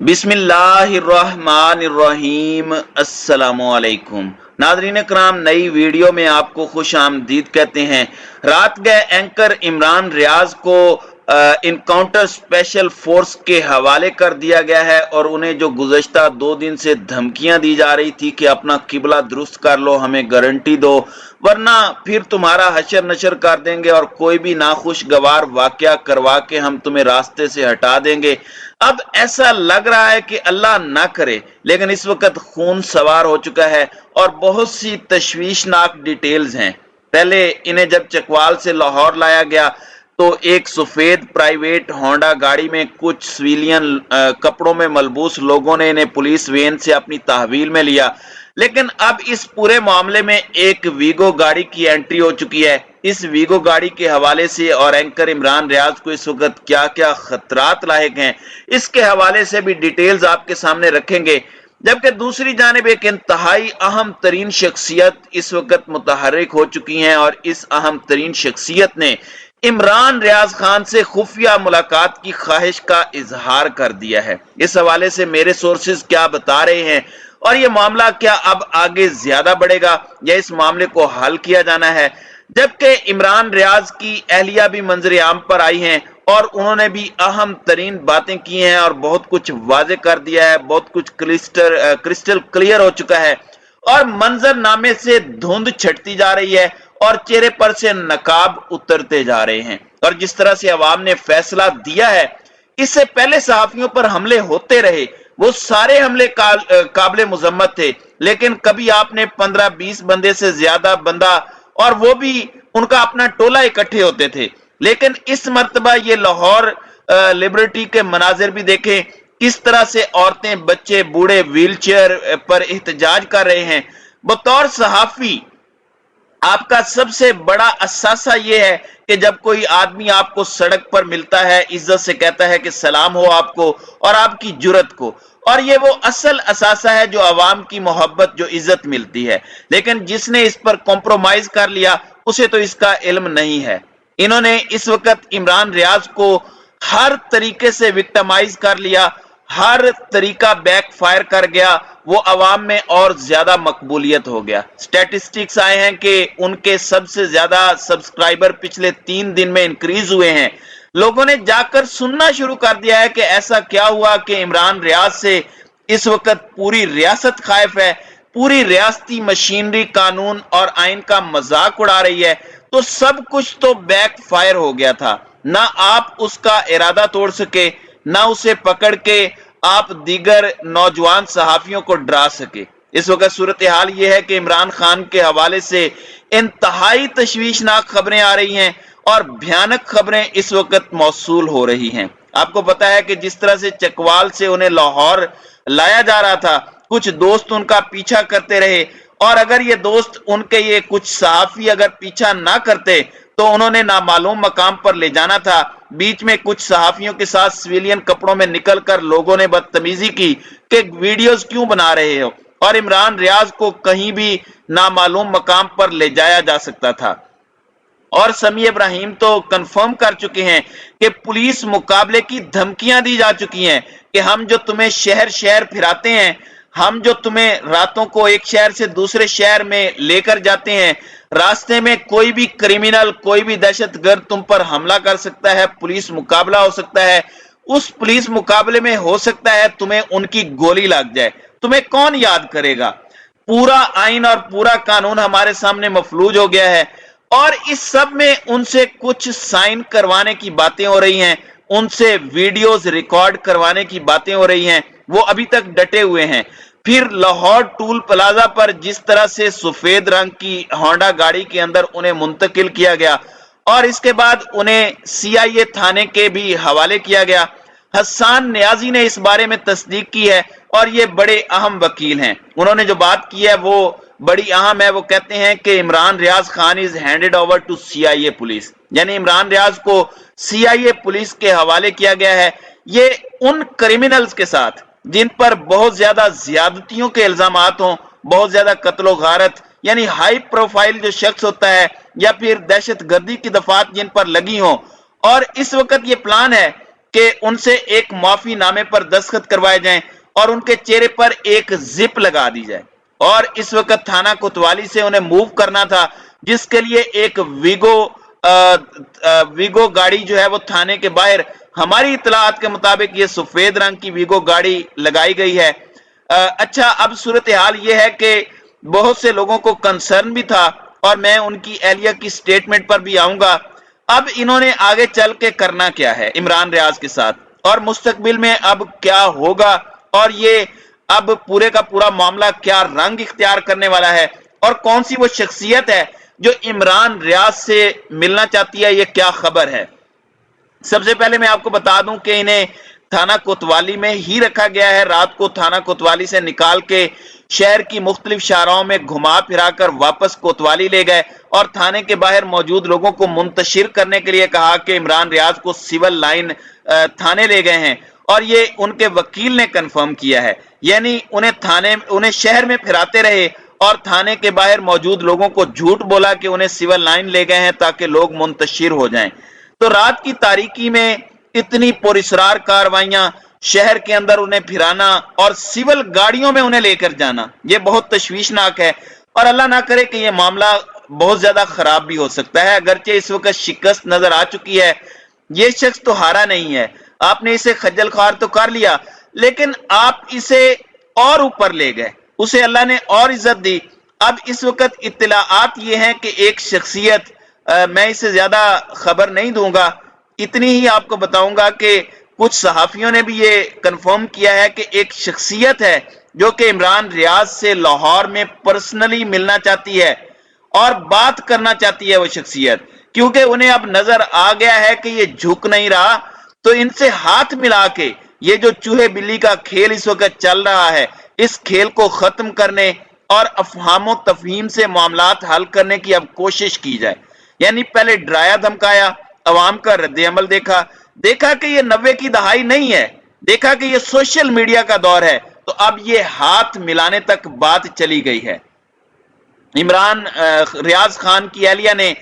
बिस्मिल्लाहिर्रहमानिर्रहीम। अस्सलामुअलैकुम नाज़रीन कराम, नई वीडियो में आपको खुश आमदीद कहते हैं। रात गए एंकर इमरान रियाज को इनकाउंटर स्पेशल फोर्स के हवाले कर दिया गया है और उन्हें जो गुज़श्ता 2 दिन से धमकियां दी जा रही थी कि अपना किबला दुरुस्त कर लो, हमें गारंटी दो, वरना फिर तुम्हारा हशर नशर कर देंगे और कोई भी नाखुशगवार वाकया करवा के हम तुम्हें रास्ते से हटा देंगे। अब ऐसा लग रहा है कि अल्लाह ना करे, लेकिन इस वक्त खून सवार हो चुका है और बहुत सी तशवीशनाक डिटेल्स हैं। पहले इन्हें जब चकवाल से लाहौर लाया गया तो एक सफेद प्राइवेट होंडा गाड़ी में कुछ सिविलियन कपड़ों में मलबूस लोगों ने इन्हें पुलिस वैन से अपनी तहवील में लिया, लेकिन अब इस पूरे मामले में एक वीगो गाड़ी की एंट्री हो चुकी है। इस वीगो गाड़ी के हवाले से और एंकर इमरान रियाज को इस वक्त क्या क्या खतरात लायक हैं, इसके हवाले से भी डिटेल्स आपके सामने रखेंगे। जबकि दूसरी जानिब एक इंतहाई अहम तरीन शख्सियत इस वक्त मुतहर्रिक हो चुकी हैं और इस अहम तरीन शख्सियत ने इमरान रियाज खान से खुफिया मुलाकात की ख्वाहिश का इजहार कर दिया है। इस हवाले से मेरे सोर्सेज क्या बता रहे हैं और ये मामला क्या अब आगे ज्यादा बढ़ेगा या इस मामले को हल किया जाना है। जबकि इमरान रियाज की अहलिया भी मंजर आम पर आई हैं और उन्होंने भी अहम तरीन बातें की हैं और बहुत कुछ वाजे कर दिया है, बहुत कुछ क्रिस्टल क्लियर हो चुका है और मंजरनामे से धुंध छटती जा रही है और चेहरे पर से नकाब उतरते जा रहे हैं। और जिस तरह से अवाम ने फैसला दिया है, इससे पहले सहाफियों पर हमले होते रहे, वो सारे हमले काबिल मुजम्मत थे, लेकिन कभी आपने 15-20 बंदे से ज्यादा बंदा और वो भी उनका अपना टोला इकट्ठे होते थे। लेकिन इस मर्तबा ये लाहौर लिबर्टी के मनाजिर भी देखें, किस तरह से औरतें, बच्चे, बूढ़े व्हीलचेयर पर एहतजाज कर रहे हैं। बतौर सहाफी आपका सबसे बड़ा असासा यह है कि जब कोई आदमी आपको सड़क पर मिलता है, इज्जत से कहता है कि सलाम हो आपको और आपकी जुर्रत को, और ये वो असल असासा है जो अवाम की मोहब्बत, जो इज्जत मिलती है। लेकिन जिसने इस पर कॉम्प्रोमाइज कर लिया उसे तो इसका इल्म नहीं है। इन्होंने इस वक्त इमरान रियाज को हर तरीके से विक्टिमाइज कर लिया, हर तरीका बैक फायर कर गया, वो अवाम में और ज्यादा मकबूलियत हो गया। स्टैटिस्टिक्स आए हैं कि उनके सबसे ज्यादा सब्सक्राइबर पिछले 3 दिन में इंक्रीज हुए हैं। लोगों ने जाकर सुनना शुरू कर दिया है कि ऐसा क्या हुआ कि इमरान रियाज से इस वक्त पूरी रियासत खाइफ है, पूरी रियासती मशीनरी कानून और आइन का मजाक उड़ा रही है। तो सब कुछ तो बैक फायर हो गया था। ना आप उसका इरादा तोड़ सके, ना उसे पकड़ के आप दीगर नौजवान सहाफियों को डरा सके। इस वक्त सूरत हाल यह है कि इमरान खान के हवाले से इंतहाई तशवीशनाक खबरें आ रही हैं और भयानक खबरें इस वक्त मौसूल हो रही हैं। आपको पता है कि जिस तरह से चकवाल से उन्हें लाहौर लाया जा रहा था, कुछ दोस्त उनका पीछा करते रहे और अगर ये दोस्त उनके, ये कुछ सहाफी अगर पीछा ना करते तो उन्होंने नामालूम मकाम पर ले जाना था। बीच में कुछ सहाफियों के साथ सिविलियन कपड़ों में निकलकर लोगों ने बदतमीजी की कि वीडियोस क्यों बना रहे हो, और इमरान रियाज को कहीं भी नामालूम मकाम पर ले जाया जा सकता था। और समी इब्राहिम तो कंफर्म कर चुके हैं कि पुलिस मुकाबले की धमकियां दी जा चुकी हैं कि हम जो तुम्हें शहर शहर फिराते हैं, हम जो तुम्हें रातों को एक शहर से दूसरे शहर में लेकर जाते हैं, रास्ते में कोई भी क्रिमिनल, कोई भी दहशतगर्द तुम पर हमला कर सकता है, पुलिस मुकाबला हो सकता है। उस पुलिस मुकाबले में हो सकता है तुम्हें उनकी गोली लग जाए। तुम्हें कौन याद करेगा? पूरा आइन और पूरा कानून हमारे सामने मफलूज हो गया है और इस सब में उनसे कुछ साइन करवाने की बातें हो रही हैं, उनसे वीडियोस रिकॉर्ड करवाने की बातें हो रही हैं। वो अभी तक डटे हुए हैं। फिर लाहौर टूल प्लाजा पर जिस तरह से सफेद रंग की होंडा गाड़ी के अंदर उन्हें मुंतकिल किया गया और इसके बाद उन्हें सीआईए थाने के भी हवाले किया गया। हसन नियाजी ने इस बारे में तस्दीक की है और ये बड़े अहम वकील हैं। उन्होंने जो बात की है वो बड़ी अहम है। वो कहते हैं कि Imran Riaz Khan is handed over to CIA police, यानी इमरान रियाज को सीआईए पुलिस के हवाले किया गया है। ये उन क्रिमिनल्स के साथ जिन पर बहुत ज्यादा ज्यादतियों के इल्जामात हों, बहुत ज्यादा कत्लो गारत, यानी हाई प्रोफाइल जो शख्स होता है, या फिर दहशत गर्दी की दफात जिन पर लगी हों। और इस वक्त ये प्लान है कि उनसे एक माफी नामे पर दस्तखत करवाए जाएं और उनके चेहरे पर एक जिप लगा दी जाए। और इस वक्त थाना कोतवाली से उन्हें मूव करना था, जिसके लिए एक वीगो गाड़ी जो है वो थाने के बाहर, हमारी इतलात के मुताबिक ये सफेद रंग की वीगो गाड़ी लगाई गई है। अच्छा, अब सूरत हाल ये है कि बहुत से लोगों को कंसर्न भी था और मैं उनकी एहलिया की स्टेटमेंट पर भी आऊंगा। अब इन्होंने आगे चल के करना क्या है इमरान रियाज के साथ, और मुस्तकबिल में अब क्या होगा, और ये अब पूरे का पूरा मामला क्या रंग इख्तियार करने वाला है, और कौन सी वो शख्सियत है जो इमरान रियाज से मिलना चाहती है, ये क्या खबर है। सबसे पहले मैं आपको बता दूं कि इन्हें थाना कोतवाली में ही रखा गया है। रात को थाना कोतवाली से निकाल के शहर की मुख्तलिफ शाहराओं में घुमा फिरा कर वापस कोतवाली ले गए और थाने के बाहर मौजूद लोगों को मुंतशिर करने के लिए कहा कि इमरान रियाज को सिविल लाइन थाने ले गए हैं। और ये उनके वकील ने कंफर्म किया है, यानी उन्हें शहर में फिराते रहे और थाने के बाहर मौजूद लोगों को झूठ बोला कि उन्हें सिविल लाइन ले गए हैं ताकि लोग मुंतशिर हो जाएं। तो रात की तारीकी में इतनी पुरस्रार कार्रवाइयां, शहर के अंदर उन्हें फिराना और सिविल गाड़ियों में उन्हें लेकर जाना, यह बहुत तशवीशनाक है। और अल्लाह ना करे कि यह मामला बहुत ज्यादा खराब भी हो सकता है। अगरचे इस वक्त शिकस्त नजर आ चुकी है, यह शख्स तो हारा नहीं है, आपने इसे खज्जल ख्वार तो कर लिया, लेकिन आप इसे और ऊपर ले गए, उसे अल्लाह ने और इज्जत दी। अब इस वक्त इत्तलाआत ये हैं कि एक शख्सियत, मैं इसे ज्यादा खबर नहीं दूंगा, इतनी ही आपको बताऊंगा कि कुछ सहाफियों ने भी ये कंफर्म किया है कि एक शख्सियत है जो कि इमरान रियाज से लाहौर में पर्सनली मिलना चाहती है और बात करना चाहती है वो शख्सियत, क्योंकि उन्हें अब नजर आ गया है कि ये झुक नहीं रहा, तो इनसे हाथ मिला के ये जो चूहे बिल्ली का खेल इस वक्त चल रहा है, इस खेल को खत्म करने और अफहामो तफहीम से मामलात हल करने की अब कोशिश की जाए। यानी पहले डराया धमकाया, अवाम का रद्द अमल देखा कि ये 90 की दहाई नहीं है, देखा कि ये सोशल मीडिया का दौर है, तो अब ये हाथ मिलाने तक बात चली गई है। इमरान रियाज खान की एहलिया ने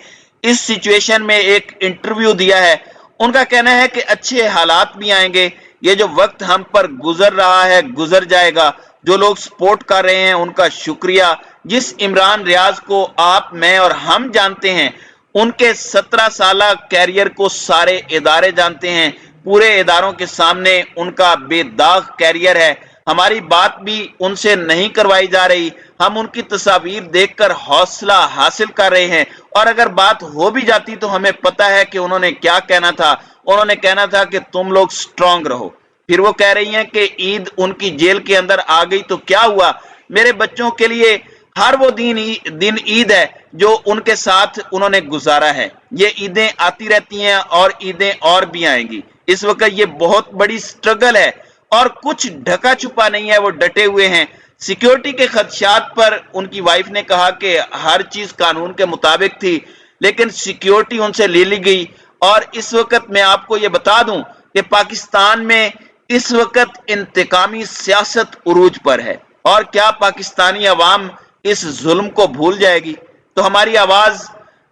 इस सिचुएशन में एक इंटरव्यू दिया है। उनका कहना है कि अच्छे हालात भी आएंगे, ये जो वक्त हम पर गुजर रहा है गुजर जाएगा। जो लोग सपोर्ट कर रहे हैं उनका शुक्रिया। जिस इमरान रियाज को आप, मैं और हम जानते हैं, उनके 17 साला कैरियर को सारे इदारे जानते हैं, पूरे इदारों के सामने उनका बेदाग कैरियर है। हमारी बात भी उनसे नहीं करवाई जा रही, हम उनकी तस्वीर देखकर हौसला हासिल कर रहे हैं, और अगर बात हो भी जाती तो हमें पता है कि उन्होंने क्या कहना था। उन्होंने कहना था कि तुम लोग स्ट्रांग रहो। फिर वो कह रही हैं कि ईद उनकी जेल के अंदर आ गई तो क्या हुआ, मेरे बच्चों के लिए हर वो दिन ईद है जो उनके साथ उन्होंने गुजारा है। ये ईदें आती रहती हैं और ईदें और भी आएंगी। इस वक्त ये बहुत बड़ी स्ट्रगल है और कुछ ढका छुपा नहीं है, वो डटे हुए हैं। सिक्योरिटी के खदशात पर उनकी वाइफ ने कहा कि हर चीज कानून के मुताबिक थी, लेकिन सिक्योरिटी उनसे ले ली गई। और इस वक्त मैं आपको ये बता दूं कि पाकिस्तान में इस वक्त इंतकामी सियासत उरूज पर है, और क्या पाकिस्तानी अवाम इस जुल्म को भूल जाएगी? तो हमारी आवाज,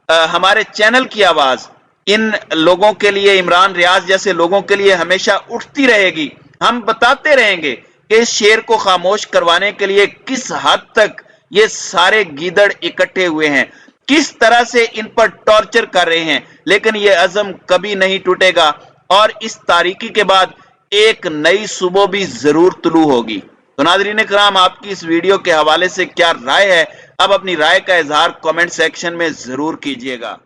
हमारे चैनल की आवाज इन लोगों के लिए, इमरान रियाज जैसे लोगों के लिए हमेशा उठती रहेगी। हम बताते रहेंगे कि इस शेर को खामोश करवाने के लिए किस हद तक ये सारे गीदड़ इकट्ठे हुए हैं, किस तरह से इन पर टॉर्चर कर रहे हैं, लेकिन ये अज़म कभी नहीं टूटेगा और इस तारीकी के बाद एक नई सुबह भी जरूर तुलू होगी। तो नाज़रीन इकराम, आपकी इस वीडियो के हवाले से क्या राय है? अब अपनी राय का इजहार कमेंट सेक्शन में जरूर कीजिएगा।